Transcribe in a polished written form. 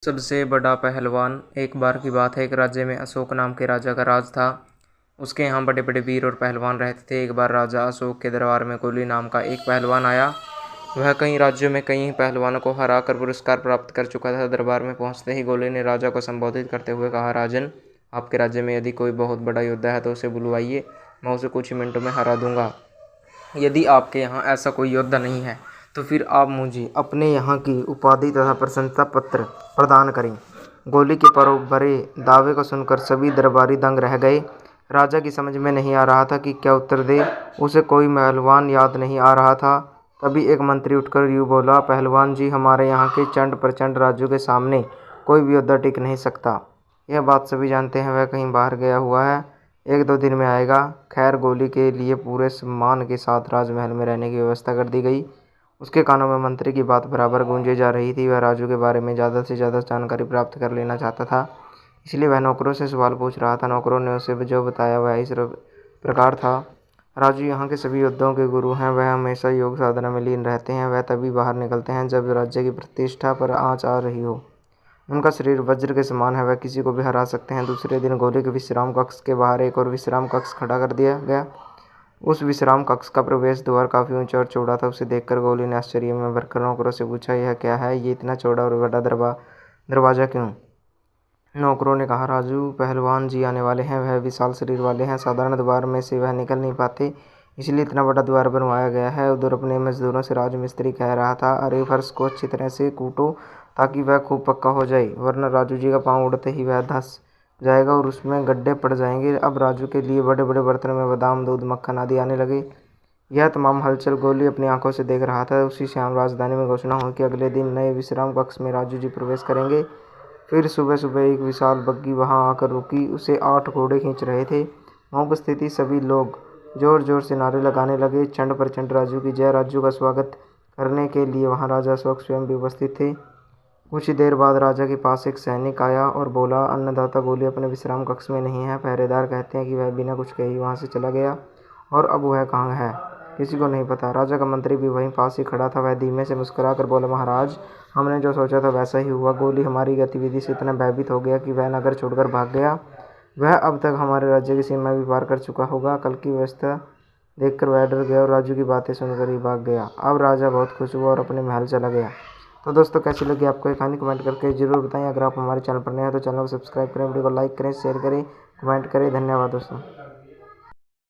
सबसे बड़ा पहलवान। एक बार की बात है, एक राज्य में अशोक नाम के राजा का राज था। उसके यहाँ बड़े बड़े वीर और पहलवान रहते थे। एक बार राजा अशोक के दरबार में गोली नाम का एक पहलवान आया। वह कई राज्यों में कई पहलवानों को हरा कर पुरस्कार प्राप्त कर चुका था। दरबार में पहुंचते ही गोली ने राजा को संबोधित करते हुए कहा, राजन, आपके राज्य में यदि कोई बहुत बड़ा योद्धा है तो उसे बुलवाइए, मैं उसे कुछ ही मिनटों में हरा दूंगा। यदि आपके यहाँ ऐसा कोई योद्धा नहीं है तो फिर आप मुझे अपने यहाँ की उपाधि तथा प्रशंसा पत्र प्रदान करें। गोली के भरे दावे को सुनकर सभी दरबारी दंग रह गए। राजा की समझ में नहीं आ रहा था कि क्या उत्तर दे। उसे कोई पहलवान याद नहीं आ रहा था। तभी एक मंत्री उठकर यूँ बोला, पहलवान जी, हमारे यहाँ के चंड प्रचंड राज्यों के सामने कोई भी योद्धा टिक नहीं सकता। यह बात सभी जानते हैं, वह कहीं बाहर गया हुआ है, 1-2 दिन में आएगा। खैर, गोली के लिए पूरे सम्मान के साथ राजमहल में रहने की व्यवस्था कर दी गई। उसके कानों में मंत्री की बात बराबर गूंजे जा रही थी। वह राजू के बारे में ज़्यादा से ज़्यादा जानकारी प्राप्त कर लेना चाहता था, इसलिए वह नौकरों से सवाल पूछ रहा था। नौकरों ने उसे जो बताया वह इस प्रकार था, राजू यहाँ के सभी योद्धाओं के गुरु हैं। वह हमेशा योग साधना में लीन रहते हैं। वह तभी बाहर निकलते हैं जब राज्य की प्रतिष्ठा पर आँच आ रही हो। उनका शरीर वज्र के समान है, वह किसी को भी हरा सकते हैं। दूसरे दिन गोली के विश्राम कक्ष के बाहर एक और विश्राम कक्ष खड़ा कर दिया गया। उस विश्राम कक्ष का प्रवेश द्वार काफी ऊंचा और चौड़ा था। उसे देखकर गोली ने आश्चर्य में भरकर नौकरों से पूछा, यह क्या है? ये इतना चौड़ा और बड़ा दरवाजा क्यों? नौकरों ने कहा, राजू, पहलवान जी आने वाले हैं। वह विशाल शरीर वाले हैं, साधारण द्वार में से वह निकल नहीं पाते, इसलिए इतना बड़ा द्वार बनवाया गया है। उधर अपने मजदूरों से राजमिस्त्री कह रहा था, अरे फर्श को अच्छी तरह से कूटो ताकि वह खूब पक्का हो जाए, वरना राजू जी का पाँव उड़ते ही वह धंस जाएगा और उसमें गड्ढे पड़ जाएंगे। अब राजू के लिए बड़े बड़े बर्तन में बादाम, दूध, मक्खन आदि आने लगे। यह तमाम हलचल गोली अपनी आंखों से देख रहा था। उसी शाम राजधानी में घोषणा हुई कि अगले दिन नए विश्राम कक्ष में राजू जी प्रवेश करेंगे। फिर सुबह सुबह एक विशाल बग्घी वहां आकर रुकी। उसे 8 घोड़े खींच रहे थे। वहां उपस्थित सभी लोग जोर जोर से नारे लगाने लगे, चंड प्रचंड राजू की जय। राजू का स्वागत करने के लिए वहां राजा अशोक स्वयं भी उपस्थित थे। कुछ ही देर बाद राजा के पास एक सैनिक आया और बोला, अन्नदाता गोली अपने विश्राम कक्ष में नहीं है। पहरेदार कहते हैं कि वह बिना कुछ कहे वहां से चला गया और अब वह कहाँ है किसी को नहीं पता। राजा का मंत्री भी वहीं पास ही खड़ा था। वह धीमे से मुस्कुरा कर बोला, महाराज, हमने जो सोचा था वैसा ही हुआ। गोली हमारी गतिविधि से इतना भयभीत हो गया कि वह नगर छोड़कर भाग गया। वह अब तक हमारे राज्य की सीमा भी पार कर चुका होगा। कल की व्यवस्था देखकर वह डर गया और राजू की बातें सुनकर ही भाग गया। अब राजा बहुत खुश हुआ और अपने महल चला गया। तो दोस्तों, कैसी लगी आपको ये कहानी? कमेंट करके जरूर बताएं। अगर आप हमारे चैनल पर नए हैं तो चैनल को सब्सक्राइब करें, वीडियो को लाइक करें, शेयर करें, कमेंट करें। धन्यवाद दोस्तों।